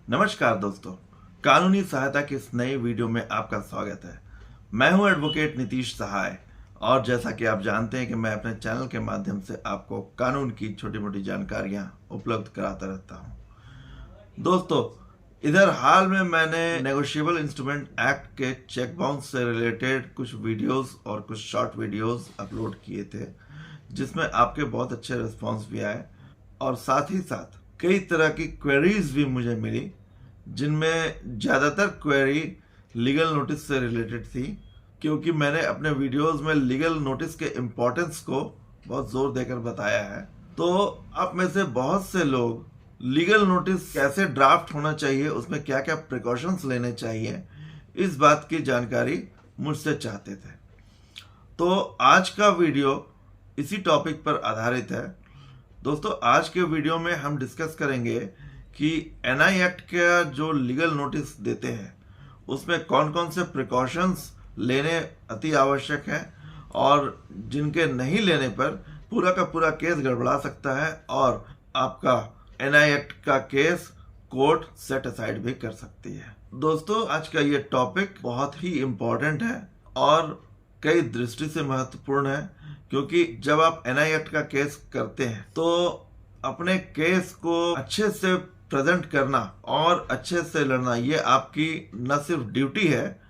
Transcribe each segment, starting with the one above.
नमस्कार दोस्तों, कानूनी सहायता की इस नई वीडियो में आपका स्वागत है। मैं हूं एडवोकेट नीतीश सहाय और जैसा कि आप जानते हैं कि मैं अपने चैनल के माध्यम से आपको कानून की छोटी मोटी जानकारियां उपलब्ध कराता रहता हूं। दोस्तों, इधर हाल में मैंने नेगोशिएबल इंस्ट्रूमेंट एक्ट के चेक बाउंस से रिलेटेड कुछ वीडियोस और कुछ शॉर्ट वीडियोस अपलोड किए थे, जिसमें आपके बहुत अच्छे रिस्पॉन्स भी आए और साथ ही साथ कई तरह की क्वेरीज भी मुझे मिली, जिनमें ज़्यादातर क्वेरी लीगल नोटिस से रिलेटेड थी, क्योंकि मैंने अपने वीडियोस में लीगल नोटिस के इम्पोर्टेंस को बहुत जोर देकर बताया है। तो आप में से बहुत से लोग लीगल नोटिस कैसे ड्राफ्ट होना चाहिए, उसमें क्या क्या प्रिकॉशंस लेने चाहिए, इस बात की जानकारी मुझसे चाहते थे। तो आज का वीडियो इसी टॉपिक पर आधारित है। दोस्तों, आज के वीडियो में हम डिस्कस करेंगे कि एनआई एक्ट का जो लीगल नोटिस देते हैं उसमें कौन कौन से प्रिकॉशंस लेने अति आवश्यक है और जिनके नहीं लेने पर पूरा का पूरा केस गड़बड़ा सकता है और आपका एनआई एक्ट का केस कोर्ट सेट असाइड भी कर सकती है। दोस्तों, आज का ये टॉपिक बहुत ही इम्पोर्टेंट है और कई दृष्टि से महत्वपूर्ण है, क्योंकि जब आप एनआई एक्ट का केस करते हैं तो अपने केस को अच्छे से प्रेजेंट करना और अच्छे से लड़ना ये आपकी न सिर्फ ड्यूटी है,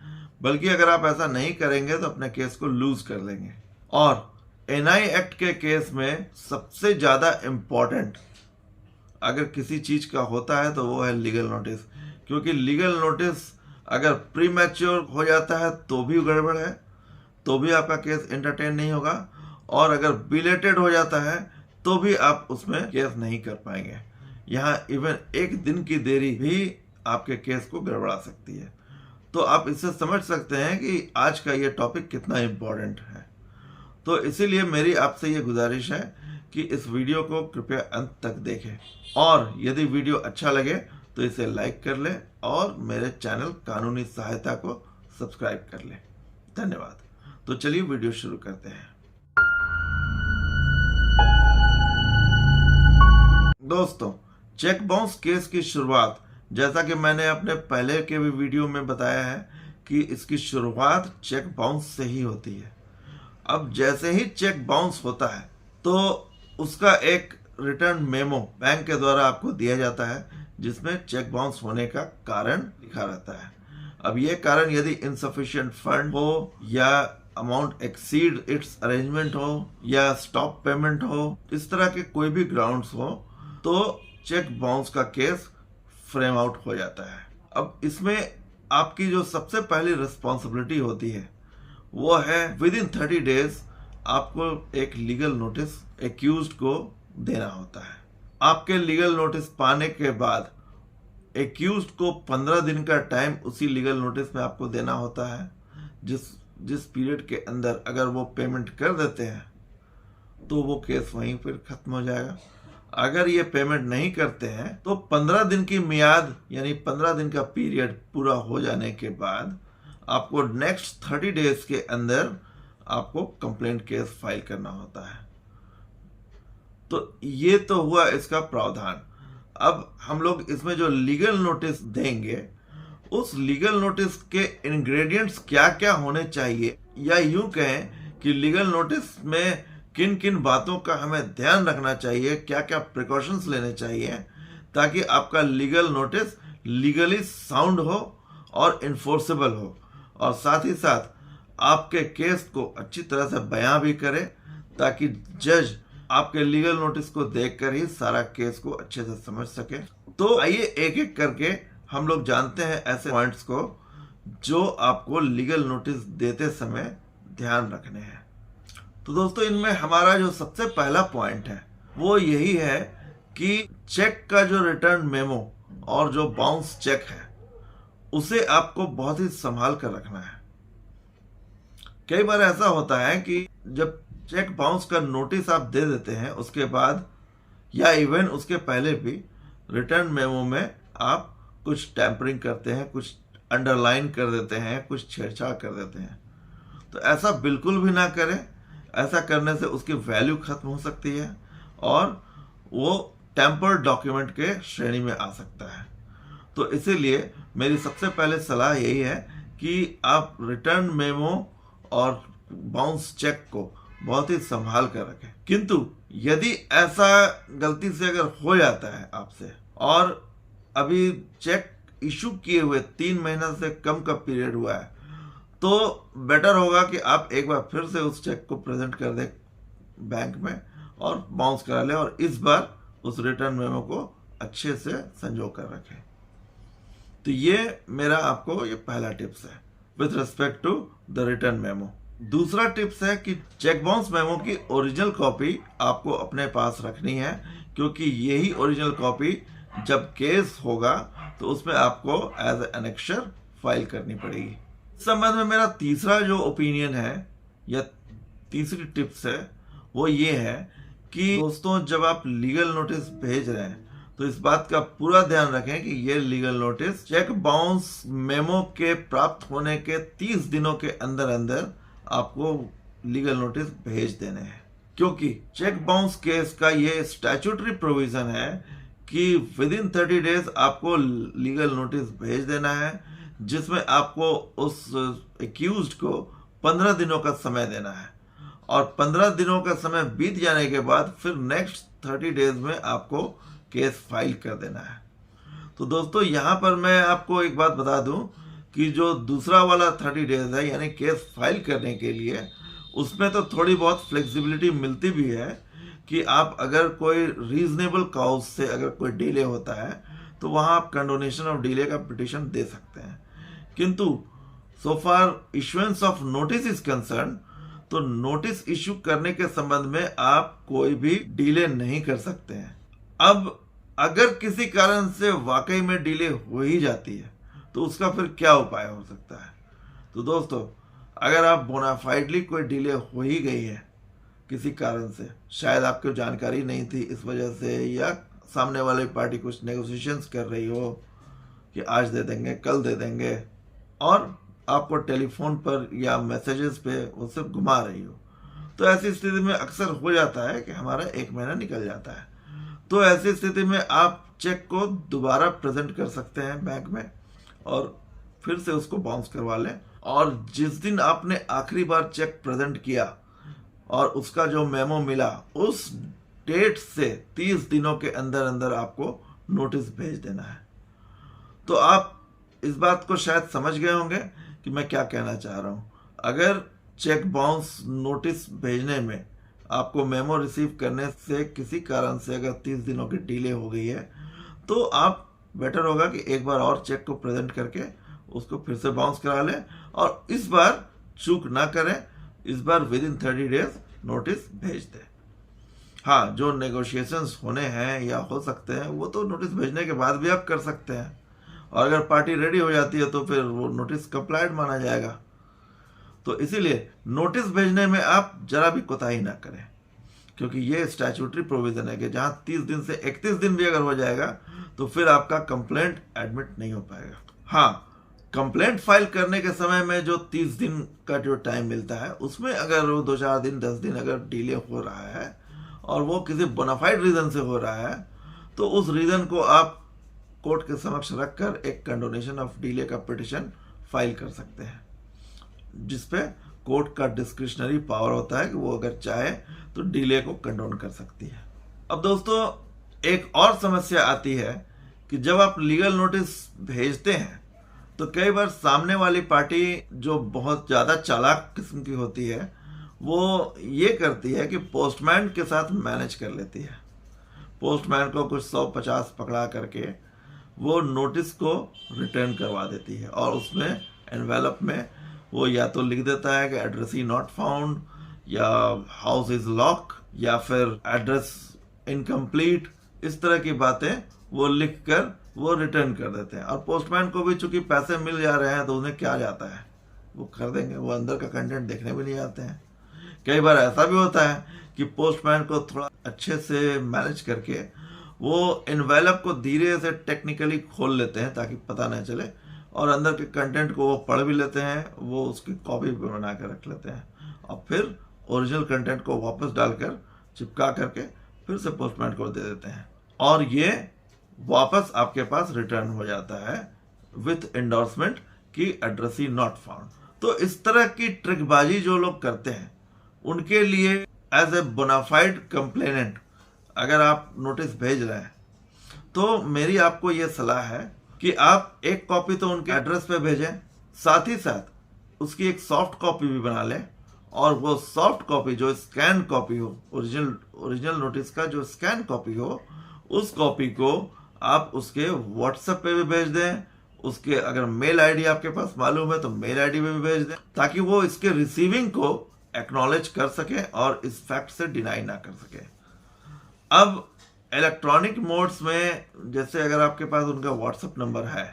बल्कि अगर आप ऐसा नहीं करेंगे तो अपने केस को लूज कर लेंगे। और एनआई एक्ट के केस में सबसे ज्यादा इम्पोर्टेंट अगर किसी चीज का होता है तो वो है लीगल नोटिस, क्योंकि लीगल नोटिस अगर प्री मैच्योर हो जाता है तो भी गड़बड़ है, तो भी आपका केस एंटरटेन नहीं होगा, और अगर बिलेटेड हो जाता है तो भी आप उसमें केस नहीं कर पाएंगे। यहाँ इवन एक दिन की देरी भी आपके केस को गड़बड़ा सकती है। तो आप इससे समझ सकते हैं कि आज का ये टॉपिक कितना इम्पोर्टेंट है। तो इसीलिए मेरी आपसे ये गुजारिश है कि इस वीडियो को कृपया अंत तक देखें, और यदि वीडियो अच्छा लगे तो इसे लाइक कर लें और मेरे चैनल कानूनी सहायता को सब्सक्राइब कर लें। धन्यवाद। तो चलिए वीडियो शुरू करते हैं। दोस्तों, चेक बाउंस केस की शुरुआत, जैसा कि मैंने अपने पहले के भी वीडियो में बताया है कि इसकी शुरुआत चेक बाउंस से ही होती है। अब जैसे ही चेक बाउंस होता है तो उसका एक रिटर्न मेमो बैंक के द्वारा आपको दिया जाता है, जिसमें चेक बाउंस होने का कारण लिखा रहता है। अब ये कारण यदि इनसफिशिएंट फंड हो या अमाउंट एक्सीड इट्स अरेंजमेंट हो या स्टॉप पेमेंट हो, इस तरह के कोई भी ग्राउंड्स हो तो चेक बाउंस का केस फ्रेम आउट हो जाता है। अब इसमें आपकी जो सबसे पहली रिस्पॉन्सिबिलिटी होती है वो है विद इन 30 डेज आपको एक लीगल नोटिस एक्यूज्ड को देना होता है। आपके लीगल नोटिस पाने के बाद एक्यूज्ड को 15 दिन का टाइम उसी लीगल नोटिस में आपको देना होता है, जिस पीरियड के अंदर अगर वो पेमेंट कर देते हैं तो वो केस वहीं पर खत्म हो जाएगा। अगर ये पेमेंट नहीं करते हैं तो 15 दिन की मियाद यानी 15 दिन का पीरियड पूरा हो जाने के बाद आपको नेक्स्ट 30 डेज के अंदर आपको कंप्लेंट केस फाइल करना होता है। तो ये तो हुआ इसका प्रावधान। अब हम लोग इसमें जो लीगल नोटिस देंगे उस लीगल नोटिस के इंग्रेडिएंट्स क्या क्या होने चाहिए, या यूं कहें कि लीगल नोटिस में किन किन बातों का हमें ध्यान रखना चाहिए, क्या क्या प्रिकॉशंस लेने चाहिए, ताकि आपका लीगल नोटिस लीगली साउंड हो और इन्फोर्सेबल हो, और साथ ही साथ आपके केस को अच्छी तरह से बयां भी करे, ताकि जज आपके लीगल नोटिस को देखकर ही सारा केस को अच्छे से समझ सके। तो आइए एक एक करके हम लोग जानते हैं ऐसे पॉइंट्स को जो आपको लीगल नोटिस देते समय ध्यान रखने हैं। तो दोस्तों, इनमें हमारा जो सबसे पहला पॉइंट है वो यही है कि चेक का जो रिटर्न मेमो और जो बाउंस चेक है उसे आपको बहुत ही संभाल कर रखना है। कई बार ऐसा होता है कि जब चेक बाउंस का नोटिस आप दे देते हैं उसके बाद या इवन उसके पहले भी रिटर्न मेमो में आप कुछ टैंपरिंग करते हैं, कुछ अंडरलाइन कर देते हैं, कुछ छेड़छाड़ कर देते हैं। तो ऐसा बिल्कुल भी ना करें। ऐसा करने से उसकी वैल्यू खत्म हो सकती है और वो टेम्पर्ड डॉक्यूमेंट के श्रेणी में आ सकता है। तो इसीलिए मेरी सबसे पहले सलाह यही है कि आप रिटर्न मेमो और बाउंस चेक को बहुत ही संभाल कर रखें। किंतु यदि ऐसा गलती से अगर हो जाता है आपसे और अभी चेक इशू किए हुए 3 महीना से कम का पीरियड हुआ है, तो बेटर होगा कि आप एक बार फिर से उस चेक को प्रेजेंट कर दें बैंक में और बाउंस करा लें, और इस बार उस रिटर्न मेमो को अच्छे से संजो कर रखें। तो ये मेरा आपको ये पहला टिप्स है with respect to the return memo. दूसरा टिप्स है कि चेक बाउंस मेमो की ओरिजिनल कॉपी आपको अपने पास रखनी है, क्योंकि यही ओरिजिनल कॉपी जब केस होगा तो उसमें आपको एज एनेक्शर फाइल करनी पड़ेगी। इस संबंध में मेरा तीसरा जो ओपिनियन है या तीसरी टिप्स है वो ये है कि दोस्तों, जब आप लीगल नोटिस भेज रहे हैं तो इस बात का पूरा ध्यान रखें कि ये legal notice check bounce memo के प्राप्त होने के 30 दिनों के अंदर अंदर आपको लीगल नोटिस भेज देने हैं, क्योंकि चेक बाउंस केस का ये स्टैट्यूटरी प्रोविजन है कि विद इन 30 डेज आपको लीगल नोटिस भेज देना है, जिसमें आपको उस एक्यूज्ड को 15 दिनों का समय देना है, और 15 दिनों का समय बीत जाने के बाद फिर नेक्स्ट 30 डेज में आपको केस फाइल कर देना है। तो दोस्तों, यहाँ पर मैं आपको एक बात बता दूं कि जो दूसरा वाला 30 डेज है यानी केस फाइल करने के लिए, उसमें तो थोड़ी बहुत फ्लेक्सिबिलिटी मिलती भी है कि आप अगर कोई रीजनेबल कॉज से अगर कोई डिले होता है तो वहाँ आप कंडोनेशन ऑफ डिले का पिटिशन दे सकते हैं। किंतु so far issuance of notice is concern, तो नोटिस इशू करने के संबंध में आप कोई भी डिले नहीं कर सकते हैं। अब अगर किसी कारण से वाकई में डिले हो ही जाती है तो उसका फिर क्या उपाय हो सकता है? तो दोस्तों, अगर आप बोनाफाइडली कोई डिले हो ही गई है किसी कारण से, शायद आपको जानकारी नहीं थी इस वजह से, या सामने वाली पार्टी कुछ नेगोशिएशंस कर रही हो कि आज दे देंगे कल दे देंगे, और आपको टेलीफोन पर या मैसेजेस पे वो सिर्फ घुमा रही हो, तो ऐसी स्थिति में अक्सर हो जाता है कि हमारा 1 महीना निकल जाता है। तो ऐसी स्थिति में आप चेक को दोबारा प्रेजेंट कर सकते हैं बैंक में और फिर से उसको बाउंस करवा लें, और जिस दिन आपने आखिरी बार चेक प्रेजेंट किया और उसका जो मेमो मिला, उस डेट से 30 दिनों के अंदर अंदर आपको नोटिस भेज देना है। तो आप इस बात को शायद समझ गए होंगे कि मैं क्या कहना चाह रहा हूँ। अगर चेक बाउंस नोटिस भेजने में आपको मेमो रिसीव करने से किसी कारण से अगर 30 दिनों की डिले हो गई है, तो आप बेटर होगा कि एक बार और चेक को प्रेजेंट करके उसको फिर से बाउंस करा लें, और इस बार चूक ना करें, इस बार विद इन 30 डेज नोटिस भेज दें। हाँ, जो नेगोशिएशंस होने हैं या हो सकते हैं वो तो नोटिस भेजने के बाद भी आप कर सकते हैं, और अगर पार्टी रेडी हो जाती है तो फिर वो नोटिस कंप्लाइड माना जाएगा। तो इसीलिए नोटिस भेजने में आप जरा भी कोताही ना करें, क्योंकि ये स्टैट्यूटरी प्रोविजन है कि जहाँ 30 दिन से 31 दिन भी अगर हो जाएगा तो फिर आपका कंप्लेंट एडमिट नहीं हो पाएगा। हाँ, कंप्लेंट फाइल करने के समय में जो 30 दिन का जो टाइम मिलता है, उसमें अगर वो 2-4 दिन 10 दिन अगर डिले हो रहा है और वो किसी बोनाफाइड रीजन से हो रहा है, तो उस रीजन को आप कोर्ट के समक्ष रखकर एक कंडोनेशन ऑफ डिले का पिटिशन फाइल कर सकते हैं, जिसपे कोर्ट का डिस्क्रिशनरी पावर होता है कि वो अगर चाहे तो डिले को कंडोन कर सकती है। अब दोस्तों, एक और समस्या आती है कि जब आप लीगल नोटिस भेजते हैं तो कई बार सामने वाली पार्टी जो बहुत ज़्यादा चालाक किस्म की होती है, वो ये करती है कि पोस्टमैन के साथ मैनेज कर लेती है। पोस्टमैन को कुछ 100-50 पकड़ा करके वो नोटिस को रिटर्न करवा देती है, और उसमें एनवेलप में वो या तो लिख देता है कि एड्रेस ही नॉट फाउंड, या हाउस इज लॉक, या फिर एड्रेस इनकम्प्लीट, इस तरह की बातें वो लिख कर वो रिटर्न कर देते हैं। और पोस्टमैन को भी चूंकि पैसे मिल जा रहे हैं तो उन्हें क्या जाता है, वो कर देंगे, वो अंदर का कंटेंट देखने भी नहीं आते हैं। कई बार ऐसा भी होता है कि पोस्टमैन को थोड़ा अच्छे से मैनेज करके वो एनवेलप को धीरे से टेक्निकली खोल लेते हैं ताकि पता न चले, और अंदर के कंटेंट को वो पढ़ भी लेते हैं, वो उसकी कॉपी भी बना कर रख लेते हैं, और फिर ओरिजिनल कंटेंट को वापस डालकर चिपका करके फिर से पोस्टमैन को दे देते हैं। और ये वापस आपके पास रिटर्न हो जाता है विथ एंडोर्समेंट की एड्रेसी नॉट फाउंड। तो इस तरह की ट्रिकबाजी जो लोग करते हैं उनके लिए एज ए बोनाफाइड कंप्लेनेंट अगर आप नोटिस भेज रहे हैं तो मेरी आपको ये सलाह है कि आप एक कॉपी तो उनके एड्रेस पे भेजें, साथ ही साथ उसकी एक सॉफ्ट कॉपी भी बना लें, और वो सॉफ्ट कॉपी जो स्कैन कॉपी हो, ओरिजिनल नोटिस का जो स्कैन कॉपी हो, उस कॉपी को आप उसके व्हाट्सएप पे भी भेज दें। उसके अगर मेल आईडी आपके पास मालूम है तो मेल आईडी पे भी भेज दें, ताकि वो इसके रिसीविंग को एक्नॉलेज कर सके और इस फैक्ट से डिनाई ना कर सके। अब इलेक्ट्रॉनिक मोड्स में जैसे अगर आपके पास उनका व्हाट्सएप नंबर है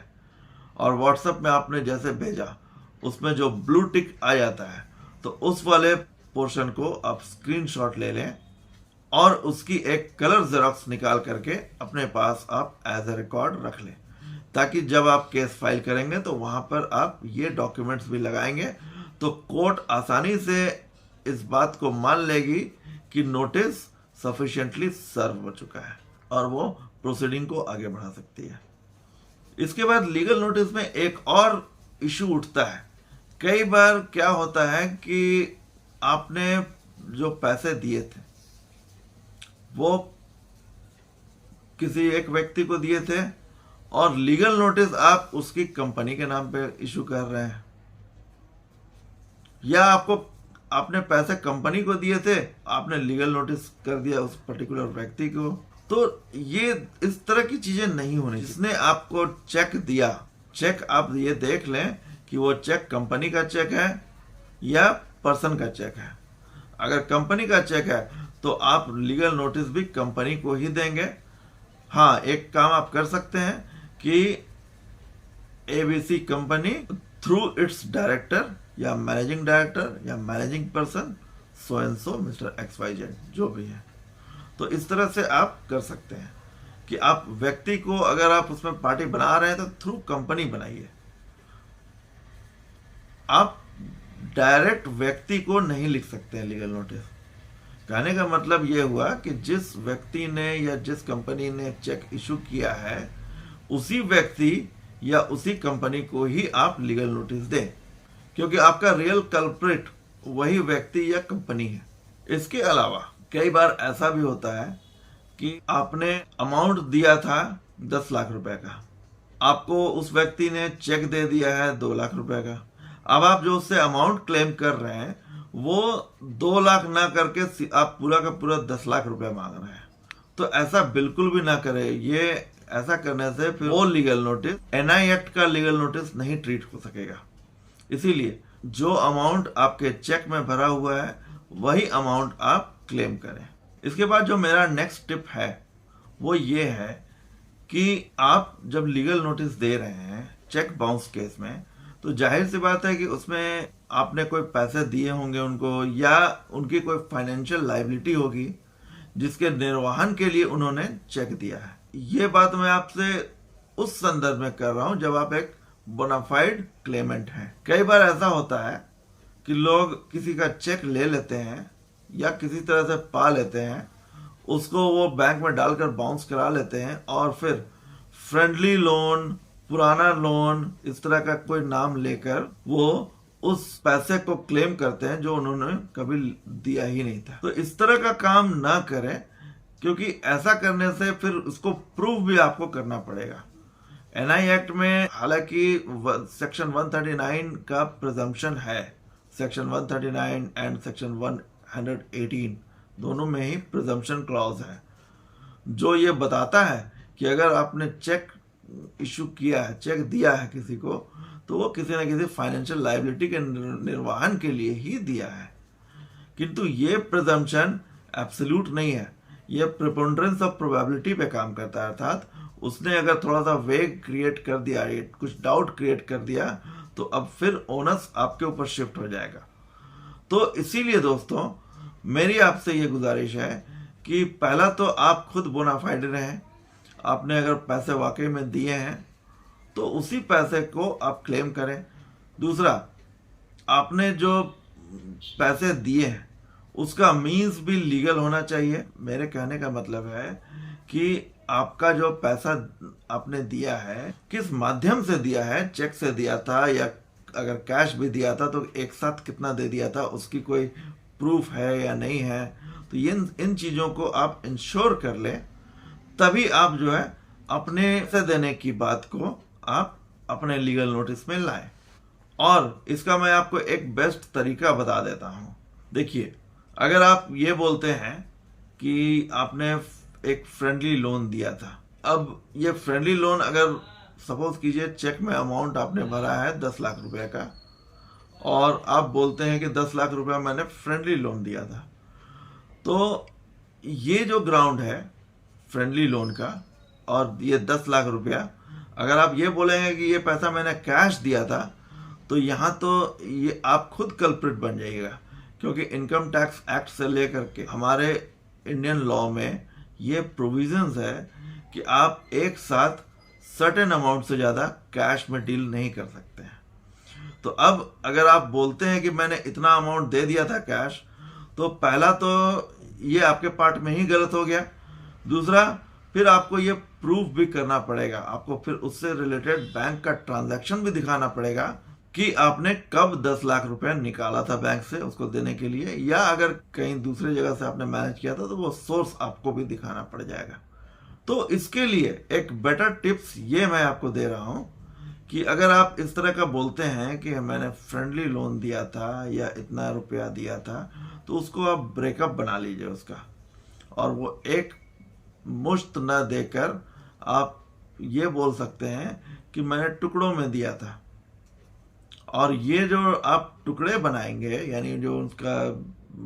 और व्हाट्सएप में आपने जैसे भेजा उसमें जो ब्लू टिक आ जाता है, तो उस वाले पोर्शन को आप स्क्रीनशॉट ले लें और उसकी एक कलर जेरॉक्स निकाल करके अपने पास आप एज ए रिकॉर्ड रख लें, ताकि जब आप केस फाइल करेंगे तो वहां पर आप ये डॉक्यूमेंट्स भी लगाएंगे तो कोर्ट आसानी से इस बात को मान लेगी कि नोटिस सफिशिएंटली सर्व हो चुका है और वो प्रोसीडिंग को आगे बढ़ा सकती है। इसके बाद लीगल नोटिस में एक और इशू उठता है। कई बार क्या होता है कि आपने जो पैसे दिए थे वो किसी एक व्यक्ति को दिए थे और लीगल नोटिस आप उसकी कंपनी के नाम पे इशू कर रहे हैं, या आपने पैसे कंपनी को दिए थे, आपने लीगल नोटिस कर दिया उस पर्टिकुलर व्यक्ति को। तो ये इस तरह की चीजें नहीं होनी चाहिए। जिसने आपको चेक दिया, चेक आप ये देख लें कि वो चेक कंपनी का चेक है या पर्सन का चेक है। अगर कंपनी का चेक है तो आप लीगल नोटिस भी कंपनी को ही देंगे। हाँ, एक काम आप कर सकते हैं कि ABC company through it's director या मैनेजिंग डायरेक्टर या managing person so and so mister XYZ जो भी है, तो इस तरह से आप कर सकते हैं कि आप व्यक्ति को अगर आप उसमें पार्टी बना रहे हैं तो थ्रू कंपनी बनाइए। आप डायरेक्ट व्यक्ति को नहीं लिख सकते हैं लीगल नोटिस। कहने का मतलब यह हुआ कि जिस व्यक्ति ने या जिस कंपनी ने चेक इशू किया है उसी व्यक्ति या उसी कंपनी को ही आप लीगल नोटिस दें, क्योंकि आपका रियल कल्प्रिट वही व्यक्ति या कंपनी है। इसके अलावा कई बार ऐसा भी होता है कि आपने अमाउंट दिया था 10 लाख रुपए का, आपको उस व्यक्ति ने चेक दे दिया है 2 लाख रुपए का। अब आप जो उससे अमाउंट क्लेम कर रहे हैं वो 2 लाख ना करके आप पूरा का पूरा 10 लाख रुपए मांग रहे हैं। तो ऐसा बिल्कुल भी ना करें। ये ऐसा करने से फिर वो लीगल नोटिस NI एक्ट का लीगल नोटिस नहीं ट्रीट हो सकेगा। इसीलिए जो अमाउंट आपके चेक में भरा हुआ है वही अमाउंट आप क्लेम करें। इसके बाद जो मेरा नेक्स्ट टिप है वो ये है कि आप जब लीगल नोटिस दे रहे हैं चेक बाउंस केस में, तो जाहिर सी बात है कि उसमें आपने कोई पैसे दिए होंगे उनको या उनकी कोई फाइनेंशियल लायबिलिटी होगी जिसके निर्वहन के लिए उन्होंने चेक दिया है। ये बात मैं आपसे उस संदर्भ में कर रहा हूं जब आप एक बोनाफाइड क्लेमेंट हैं। कई बार ऐसा होता है कि लोग किसी का चेक ले लेते हैं या किसी तरह से पा लेते हैं, उसको वो बैंक में डालकर बाउंस करा लेते हैं और फिर फ्रेंडली लोन, पुराना लोन, इस तरह का कोई नाम लेकर वो उस पैसे को क्लेम करते हैं जो उन्होंने कभी दिया ही नहीं था। तो इस तरह का काम ना करें, क्योंकि ऐसा करने से फिर उसको प्रूव भी आपको करना पड़ेगा। NI एक्ट में हालांकि सेक्शन 139 का प्रिजम्पशन है, सेक्शन 139 एंड सेक्शन 118 दोनों में ही प्रिजम्पशन क्लॉज है जो ये बताता है कि अगर आपने चेक इशू किया है, चेक दिया है किसी को, तो वो किसी न किसी फाइनेंशियल लायबिलिटी के निर्वहन के लिए ही दिया है। किंतु ये प्रिजम्पशन एब्सोल्यूट नहीं है, ये प्रिपोंडरेंस ऑफ प्रोबेबिलिटी पे काम करता है। अर्थात उसने अगर थोड़ा सा वेग क्रिएट कर दिया, कुछ डाउट क्रिएट कर दिया, तो अब फिर ओनस आपके ऊपर शिफ्ट हो जाएगा। तो इसीलिए दोस्तों मेरी आपसे ये गुजारिश है कि पहला तो आप खुद बोनाफाइड रहें। आपने अगर पैसे वाकई में दिए हैं तो उसी पैसे को आप क्लेम करें। दूसरा, आपने जो पैसे दिए हैं उसका मीन्स भी लीगल होना चाहिए। मेरे कहने का मतलब है कि आपका जो पैसा आपने दिया है किस माध्यम से दिया है, चेक से दिया था या अगर कैश भी दिया था तो एक साथ कितना दे दिया था, उसकी कोई प्रूफ है या नहीं है। तो इन चीज़ों को आप इंश्योर कर लें, तभी आप जो है अपने से देने की बात को आप अपने लीगल नोटिस में लाएं। और इसका मैं आपको एक बेस्ट तरीका बता देता हूं। देखिए, अगर आप ये बोलते हैं कि आपने एक फ्रेंडली लोन दिया था, अब ये फ्रेंडली लोन अगर सपोज कीजिए चेक में अमाउंट आपने भरा है 10 लाख रुपए का और आप बोलते हैं कि 10 लाख रुपया मैंने फ्रेंडली लोन दिया था, तो ये जो ग्राउंड है फ्रेंडली लोन का और ये 10 लाख रुपया, अगर आप ये बोलेंगे कि ये पैसा मैंने कैश दिया था, तो यहाँ तो ये आप खुद कल्प्रिट बन जाइएगा, क्योंकि इनकम टैक्स एक्ट से लेकर के हमारे इंडियन लॉ में ये प्रोविजंस है कि आप एक साथ सर्टेन अमाउंट से ज़्यादा कैश में डील नहीं कर सकते हैं। तो अब अगर आप बोलते हैं कि मैंने इतना अमाउंट दे दिया था कैश, तो पहला तो ये आपके पार्ट में ही गलत हो गया। दूसरा, फिर आपको ये प्रूफ भी करना पड़ेगा, आपको फिर उससे रिलेटेड बैंक का ट्रांजैक्शन भी दिखाना पड़ेगा कि आपने कब 10 लाख रुपए निकाला था बैंक से उसको देने के लिए, या अगर कहीं दूसरी जगह से आपने मैनेज किया था तो वो सोर्स आपको भी दिखाना पड़ जाएगा। तो इसके लिए एक बेटर टिप्स ये मैं आपको दे रहा हूं कि अगर आप इस तरह का बोलते हैं कि मैंने फ्रेंडली लोन दिया था या इतना रुपया दिया था, तो उसको आप ब्रेकअप बना लीजिए उसका, और वो एक मुश्त न देकर आप ये बोल सकते हैं कि मैंने टुकड़ों में दिया था। और ये जो आप टुकड़े बनाएंगे, यानी जो उसका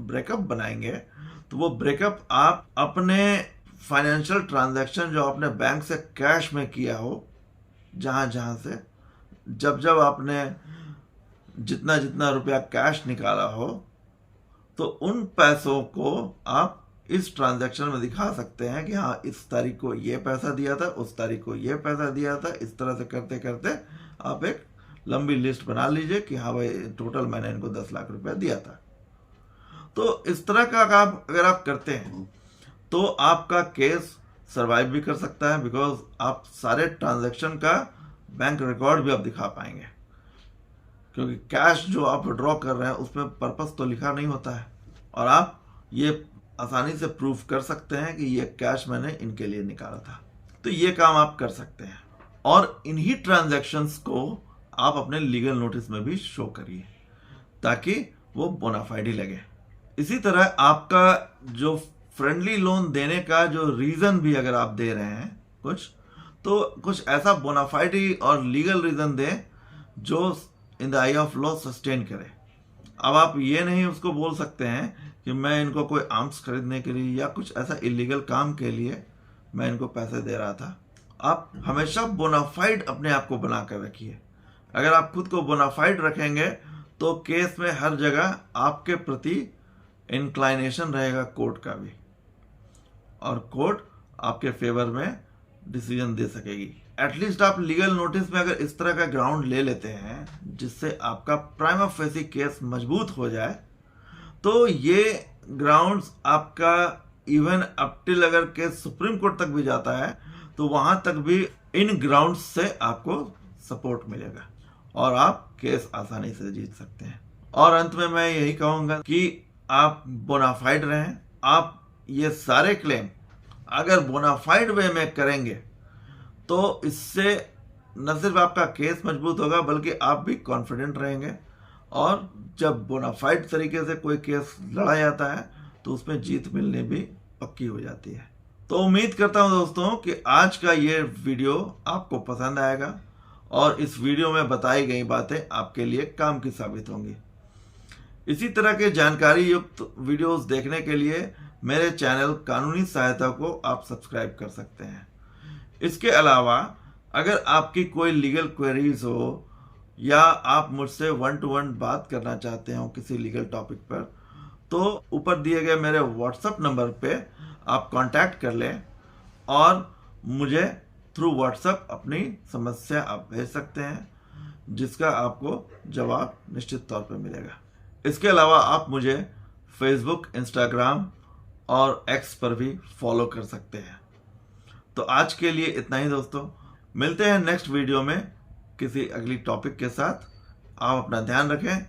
ब्रेकअप बनाएंगे, तो वो ब्रेकअप आप अपने फाइनेंशियल ट्रांजैक्शन जो आपने बैंक से कैश में किया हो, जहाँ से जब आपने जितना जितना रुपया कैश निकाला हो, तो उन पैसों को आप इस ट्रांजैक्शन में दिखा सकते हैं कि हाँ, इस तारीख को ये पैसा दिया था, उस तारीख को ये पैसा दिया था। इस तरह से करते करते आप एक लंबी लिस्ट बना लीजिए कि हाँ भाई, टोटल मैंने इनको 10 लाख रुपया दिया था। तो इस तरह का काम अगर आप करते हैं तो आपका केस सरवाइव भी कर सकता है, बिकॉज आप सारे ट्रांजैक्शन का बैंक रिकॉर्ड भी आप दिखा पाएंगे, क्योंकि कैश जो आप विड्रॉ कर रहे हैं उसमें पर्पस तो लिखा नहीं होता है, और आप ये आसानी से प्रूफ कर सकते हैं कि ये कैश मैंने इनके लिए निकाला था। तो ये काम आप कर सकते हैं, और इन्हीं ट्रांजैक्शंस को आप अपने लीगल नोटिस में भी शो करिए ताकि वो बोनाफाइड ही लगे। इसी तरह आपका जो फ्रेंडली लोन देने का जो रीजन भी अगर आप दे रहे हैं कुछ ऐसा बोनाफाइड और लीगल रीजन दें जो in the I of law sustain करे। अब आप ये नहीं उसको बोल सकते हैं कि मैं इनको कोई आर्म्स खरीदने के लिए या कुछ ऐसा इलीगल काम के लिए मैं इनको पैसे दे रहा था। आप हमेशा बोनाफाइड अपने आप को बना कर रखिए। अगर आप खुद को बोनाफाइड रखेंगे तो केस में हर जगह आपके प्रति इंक्लाइनेशन रहेगा कोर्ट का भी, और कोर्ट आपके फेवर में डिसीजन दे सकेगी। एटलीस्ट आप लीगल नोटिस में अगर इस तरह का ग्राउंड ले लेते हैं जिससे आपका प्राइमा फेसी केस मजबूत हो जाए, तो ये ग्राउंड्स आपका इवन अप टिल अगर केस सुप्रीम कोर्ट तक भी जाता है तो वहां तक भी इन ग्राउंड्स से आपको सपोर्ट मिलेगा और आप केस आसानी से जीत सकते हैं। और अंत में मैं यही कहूंगा कि आप बोनाफाइड रहें। आप ये सारे क्लेम अगर बोनाफाइड वे में करेंगे तो इससे न सिर्फ आपका केस मजबूत होगा बल्कि आप भी कॉन्फिडेंट रहेंगे, और जब बोनाफाइड तरीके से कोई केस लड़ा जाता है तो उसमें जीत मिलनी भी पक्की हो जाती है। तो उम्मीद करता हूं दोस्तों कि आज का ये वीडियो आपको पसंद आएगा और इस वीडियो में बताई गई बातें आपके लिए काम की साबित होंगी। इसी तरह के जानकारी युक्त वीडियोस देखने के लिए मेरे चैनल कानूनी सहायता को आप सब्सक्राइब कर सकते हैं। इसके अलावा अगर आपकी कोई लीगल क्वेरीज हो या आप मुझसे 1-to-1 बात करना चाहते हो किसी लीगल टॉपिक पर, तो ऊपर दिए गए मेरे व्हाट्सएप नंबर पे आप कांटेक्ट कर लें और मुझे थ्रू व्हाट्सएप अपनी समस्या आप भेज सकते हैं, जिसका आपको जवाब निश्चित तौर पे मिलेगा। इसके अलावा आप मुझे फेसबुक, इंस्टाग्राम और एक्स पर भी फॉलो कर सकते हैं। तो आज के लिए इतना ही दोस्तों, मिलते हैं नेक्स्ट वीडियो में किसी अगली टॉपिक के साथ। आप अपना ध्यान रखें।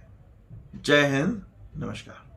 जय हिंद, नमस्कार।